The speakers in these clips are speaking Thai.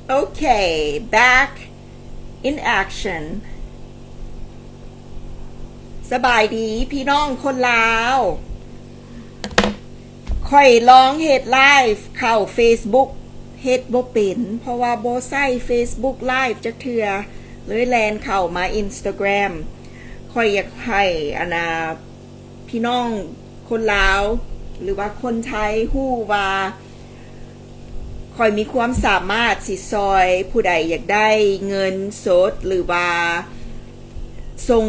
Okay, back in action สบายดีพี่น้องคนลาวค่อยลองเฮ็ดไลฟ์เข้า Facebook เฮ็ดบ่เป็นเพราะว่าบ่ใช้ Facebook Live จักเทื่อเลยแลนเข้ามา Instagram ค่อยอยากให้พี่น้องคนลาวหรือว่าคนไทยฮู้ว่าค่อยมีความสามารถสิซอยผู้ใดอยากได้เงินสดหรือว่าส่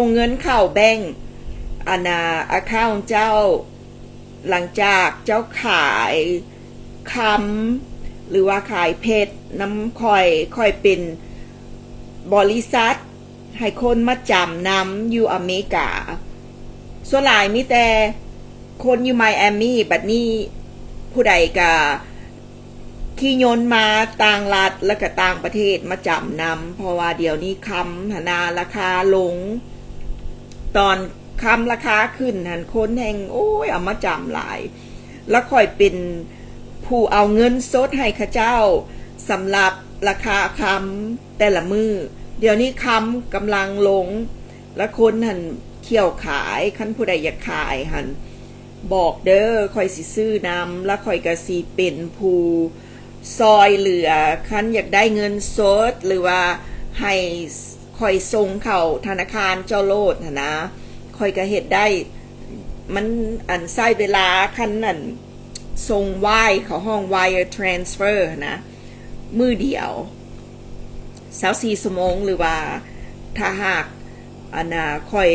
งเงินเข้าแบงก์account เจ้าหลังจากเจ้าขายคำหรือว่าขายเพชรน้ำค่อยเป็นบริษัทให้คนมาจำนำอยู่อเมริกาส่วนหลายมีแต่คนอยู่ไมอามี่บัดนี้ผู้ใดก็ขี่ยนต์มาต่างรัฐและก็ต่างประเทศมาจำนำเพราะว่าเดี๋ยวนี้คำราคาลงตอนคำราคาขึ้นหันคนแห่งเอามาจำหลายแล้วค่อยเป็นผู้เอาเงินสดให้ข้าเจ้าสำหรับราคาคำแต่ละมือเดี๋ยวนี้คำกำลังลงและคนหันเขี่ยวขายคันผู้ใดอยากขายหันบอกเด้อค่อยสิซื้อนำแล้วค่อยก็สิเป็นผู้ซอยเหลือคันอยากได้เงินสดหรือว่าให้ค่อยส่งเข้าธนาคารเจ้าโลดนะค่อยก็เฮ็ดได้มันใช้เวลาคันนั่นส่งวายเข้าห้อง wire transfer นะมือเดียว24ชั่วโมงหรือว่าถ้าหากค่อย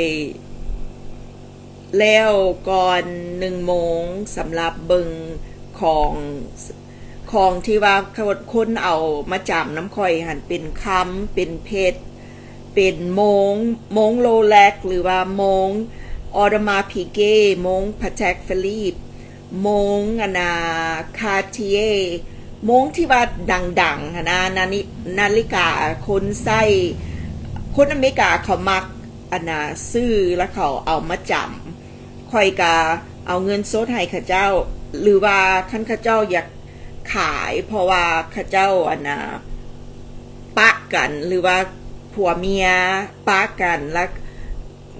แล้วก่อน1 โมงสำหรับเบิงของที่ว่าคนเอามาจำน้ำค่อยหันเป็นคำเป็นเพชรเป็นโมงโลแลกหรือว่าโมงออร์มาพิเก้โมงพาแทกฟิลิปโมงคาร์ทิเอโมงที่ว่าดังๆนาฬิกาคนใส่คนอเมริกาเขามักซื้อแล้วเขาเอามาจำค่อยกาเอาเงินสดให้ข้าเจ้าหรือว่าคันข้าเจ้าอยากขายเพราะว่าข้าเจ้าปะกันหรือว่าผัวเมียปะกันแล้ว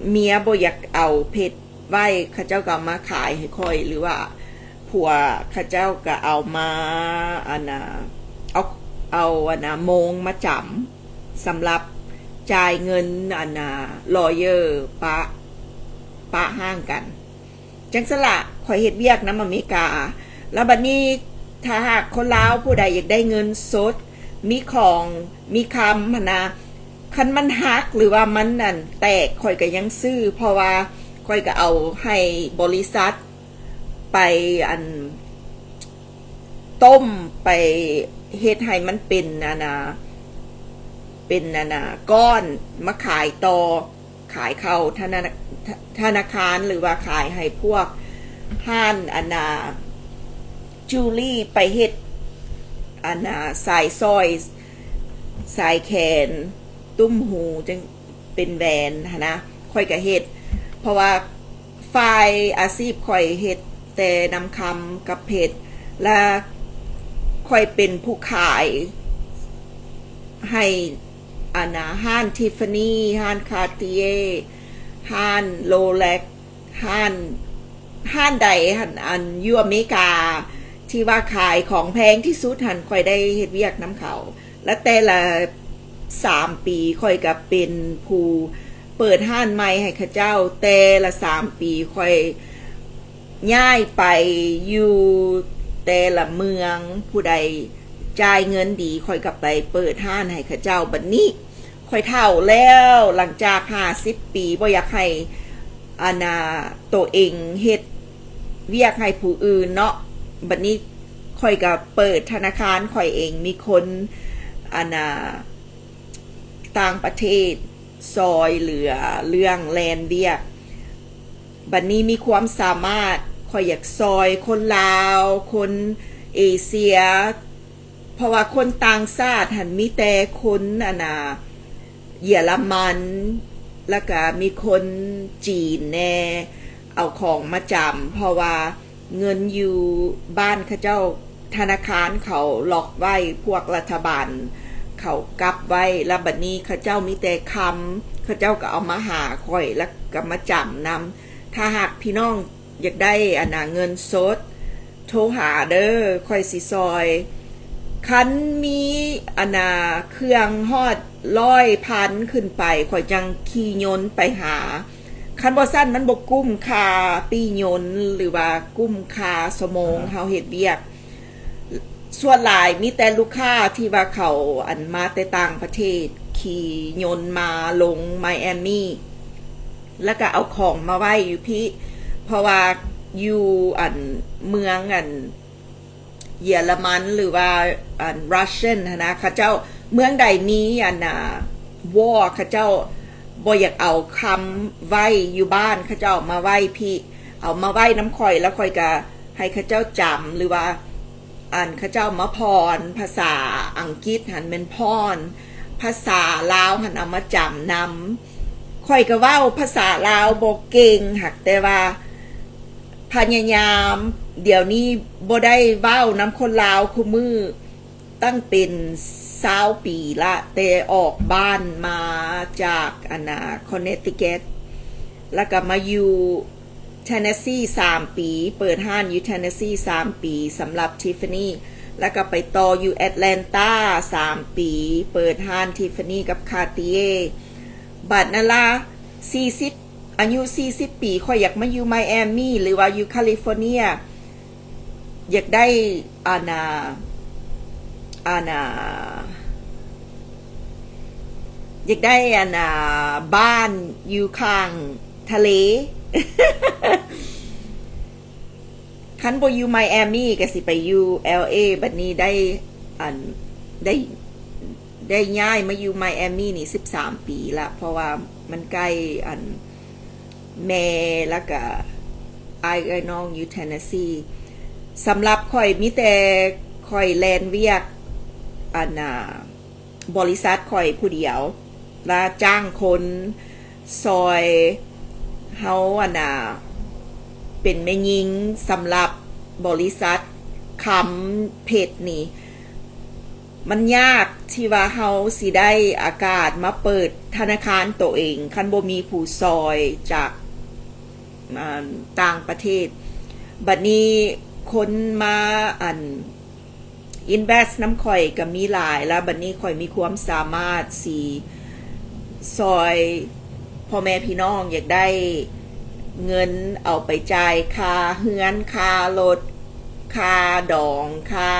เมียบ่อยากเอาเพชรไว้ข้าเจ้าก็มาขายให้ค่อยหรือว่าผัวข้าเจ้าก็เอามาเอาโมงมาจำสำหรับจ่ายเงินลอเยอร์ปะห้างกันจังสละข่อยเฮ็ดเวียกน้ำอเมริกาแล้วบัดนี้ถ้าหากคนลาวผู้ใดอยากได้เงินสดมีของมีคำคันมันหักหรือว่ามันแตกข่อยก็ยังซื้อเพราะว่าข่อยก็เอาให้บริษัทไปต้มไปเฮ็ดให้มันเป็นก้อนมาขายต่อขายเข้าธนาคารหรือว่าขายให้พวกห้านจูลี่ไปเฮ็ดสายซอยสายแขนตุ้มหูจังเป็นแบรนด์นะค่อยก็เฮ็ดเพราะว่าฝ่ายอาชีพค่อยเฮ็ดแต่นำคำกับเพชรและค่อยเป็นผู้ขายให้ห้านทิฟฟานี่ห้านคาร์ติเอห้านโรเล็กห้านใดอยู่อเมริกาที่ว่าขายของแพงที่สุดหันค่อยได้เฮ็ดเวียกน้ำเขาและแต่ละ3 ปีค่อยก็เป็นผู้เปิดห้านใหม่ให้ข้าเจ้าแต่ละ3 ปีค่อยย้ายไปอยู่แต่ละเมืองผู้ใดจ่ายเงินดีค่อยกลับไปเปิดห้านให้ข้าเจ้าบัดนี้ค่อยเฒ่าแล้วหลังจาก50 ปีบ่อยากให้ตัวเองเฮ็ดเวียกให้ผู้อื่นเนาะบัดนี้ค่อยก็เปิดธนาคารค่อยเองมีคนต่างประเทศซอยเหลือเรื่องแลนเวียกบัดนี้มีความสามารถค่อยอยากซอยคนลาวคนเอเชียเพราะว่าคนต่างชาติหันมีแต่คนเยอรมันแล้วก็มีคนจีนแน่เอาของมาจำเพราะว่าเงินอยู่บ้านเขาเจ้า ธนาคารเขาล็อกไว้พวกรัฐบาลเขากับไว้แล้วบัดนี้เขาเจ้ามีแต่คำเขาเจ้าก็เอามาหาข่อยแล้วก็มาจำนำถ้าหากพี่น้องอยากได้เงินสดโทรหาเด้อข่อยสิซอยคันมีเครื่องฮอด100,000ขึ้นไปข่อยจังขี่ยนต์ไปหาคันบ่ซั่นมันบ่กุ้มค่าปียนต์หรือว่ากุ้มค่าชั่วโมงเฮาเฮ็ดเวียกส่วนหลายมีแต่ลูกค้าที่ว่าเขามาแต่ต่างประเทศขี่ยนต์มาลงไมอามี่แล้วก็เอาของมาไว้อยู่พี่เพราะว่าอยู่เมืองเยอรมันหรือว่ารัสเซียนะเขาเจ้าเมืองใดมีวอเขาเจ้าบ่อยากเอาคำไว้อยู่บ้านเขาเจ้ามาไว้พี่เอามาไว้น้ำข่อยแล้วข่อยก็ให้เขาเจ้าจำหรือว่าเขาเจ้ามาพรภาษาอังกฤษหันเป็นพรภาษาลาวหันเอามาจำนำข่อยก็เว้าภาษาลาวบ่เก่งหักแต่ว่าพยายามเดี๋ยวนี้บ่ได้เว้าน้ำคนลาวคู่มือตั้งเป็น20 ปีละแต่ออกบ้านมาจากคอนเนตทิคัตแล้วก็มาอยู่เทนเนสซี3 ปีเปิดห้างอยู่เทนเนสซี3 ปีสำหรับทิฟฟานี่แล้วก็ไปต่ออยู่แอตแลนตา3 ปีเปิดห้างทิฟฟานี่กับคาร์ติเย่บัดนั้นล่ะ40อายุ40 ปีค่อยอยากมาอยู่ไมอามี่หรือว่าอยู่แคลิฟอร์เนียอยากได้อยากได้บ้านอยู่ข้างทะเล คันบ่อยู่ไมอามี่ก็สิไปอยู่ LA บัดนี้ได้ย้ายมาอยู่ไมอามี่นี่13 ปีละเพราะว่ามันใกล้แม่แล้วก็ไอ้น้องอยู่เทนเนสซีสำหรับข่อยมีแต่ข่อยแลนเวียกบริษัทข่อยผู้เดียวและจ้างคนซอยเฮาเป็นแม่หญิงสำหรับบริษัทคำเพจนี่มันยากที่ว่าเฮาสิได้อากาศมาเปิดธนาคารตัวเองคันบ่มีผู้ซอยจากต่างประเทศบัดนี้คนมาinvest น้ำข่อยก็มีหลายแล้วบัดนี้ข่อยมีความสามารถสิซอยพ่อแม่พี่น้องอยากได้เงินเอาไปจ่ายค่าเฮือนค่ารถค่าดองค่า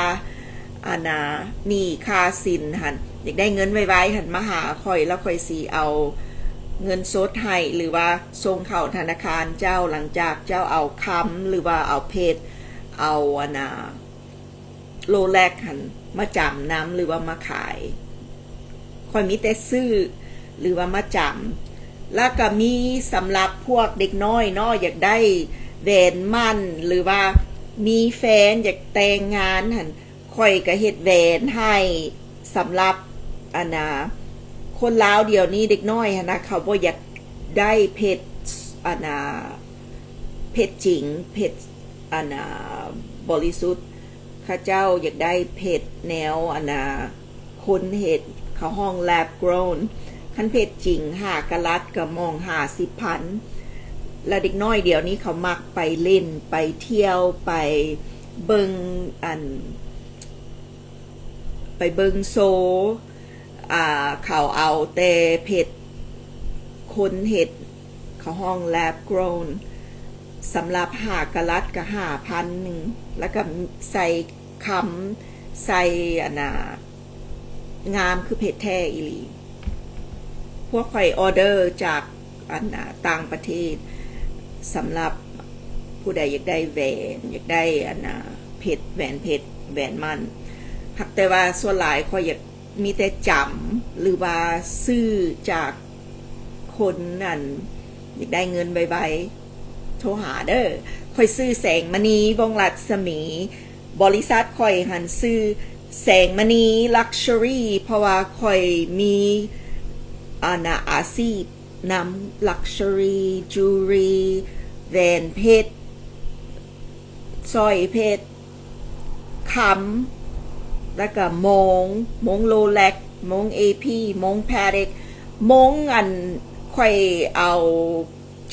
นี่ค่าสินหันอยากได้เงินไว้หันมาหาข่อยแล้วข่อยสิเอาเงินสดให้หรือว่าส่งเข้าธนาคารเจ้าหลังจากเจ้าเอาคำหรือว่าเอาเพจเอาโลแลกหันมาจำน้ำหรือว่ามาขายค่อยมีแต่ซื้อหรือว่ามาจำแล้วก็มีสำหรับพวกเด็กน้อยเนาะอยากได้แหวนมั่นหรือว่ามีแฟนอยากแต่งงานหันค่อยก็เฮ็ดแหวนให้สำหรับคนลาวเดี๋ยวนี้เด็กน้อยหันนะเขาบ่อยากได้เพชรเพชรจริงเพชรบริสุทธิ์ข้าเจ้าอยากได้เพชรแนวคนเห็ดเขาห้อง lab grown คันเพชรจริง5 กะรัตก็มอง50,000แล้วเด็กน้อยเดี๋ยวนี้เขามักไปเล่นไปเที่ยวไปเบิงไปเบิงโซเขาเอาแต่เพชรคนเห็ดเขาห้อง lab grown สำหรับ5 กะรัตก็5,000แล้วก็ใส่คำใส่งามคือเพชรแท้อีหลีพวกข่อยออเดอร์จากต่างประเทศสำหรับผู้ใดอยากได้แหวนอยากได้เพชรแหวนเพชรแหวนมันหากแต่ว่าส่วนหลายข่อยอยากมีแต่จำหรือว่าซื้อจากคนอยากได้เงินไวๆโทรหาเด้อข่อยซื้อแสงมณีวงรัศมีบริษัทข่อยหันซื้อแสงมณีลักชัวรี่เพราะว่าข่อยมีอาชีพนำลักชัวรี่จูรี่แหวนเพชรสร้อยเพชร คำแล้วก็มงโลแลกมงเอพีมงแพริกมงอันค่อยเอา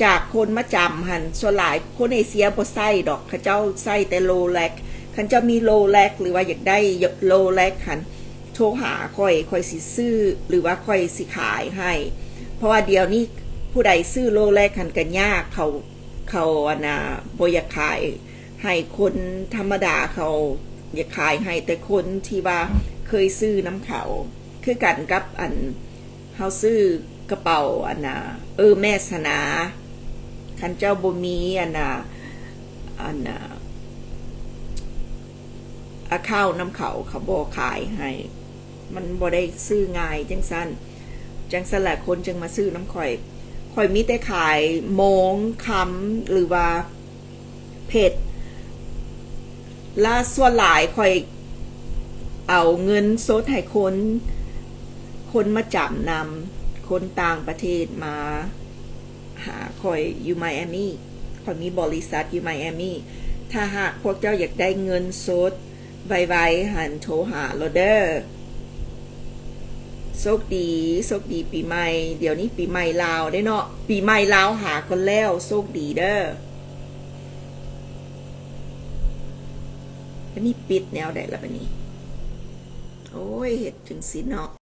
จากคนมาจำหันส่วนหลายคนเอเชียบ่ใส่ดอกเขาเจ้าใส่แต่โลแลกคันเจ้ามีโลแลกหรือว่าอยากได้โลแลกหันโทรหาค่อยสิซื้อหรือว่าค่อยสิขายให้เพราะว่าเดี๋ยวนี้ผู้ใดซื้อโลแลกหันกันยากเขาอันน่ะบ่อยากขายให้คนธรรมดาเขาอยากขายให้แต่คนที่ว่าเคยซื้อน้ำเขาคือกันกับอันเฮาซื้อกระเป๋าอันน่ะแม่สนาคันเจ้าบ่มีอันน่ะอาข้าวน้ำเขาบ่ขายให้มันบ่ได้ซื้อง่ายจังซั่นแหละคนจึงมาซื้อน้ำข่อยมีแต่ขายโมงคำหรือว่าเผ็ดและส่วนหลายข่อยเอาเงินสดให้คนมาจำนำคนต่างประเทศมาหาข่อยอยู่ไมอามี่ข่อยมีบริษัทอยู่ไมอามี่ถ้าหากพวกเจ้าอยากได้เงินสดไวๆหันโทรหาโรเดอร์โชคดีปีใหม่เดี๋ยวนี้ปีใหม่ลาวได้เนาะปีใหม่ลาวหาคนแล้วโชคดีเด้ออันนี้ปิดแนวได้ละบัดนี้โอ้ยเฮ็ดถึงสิเนาะ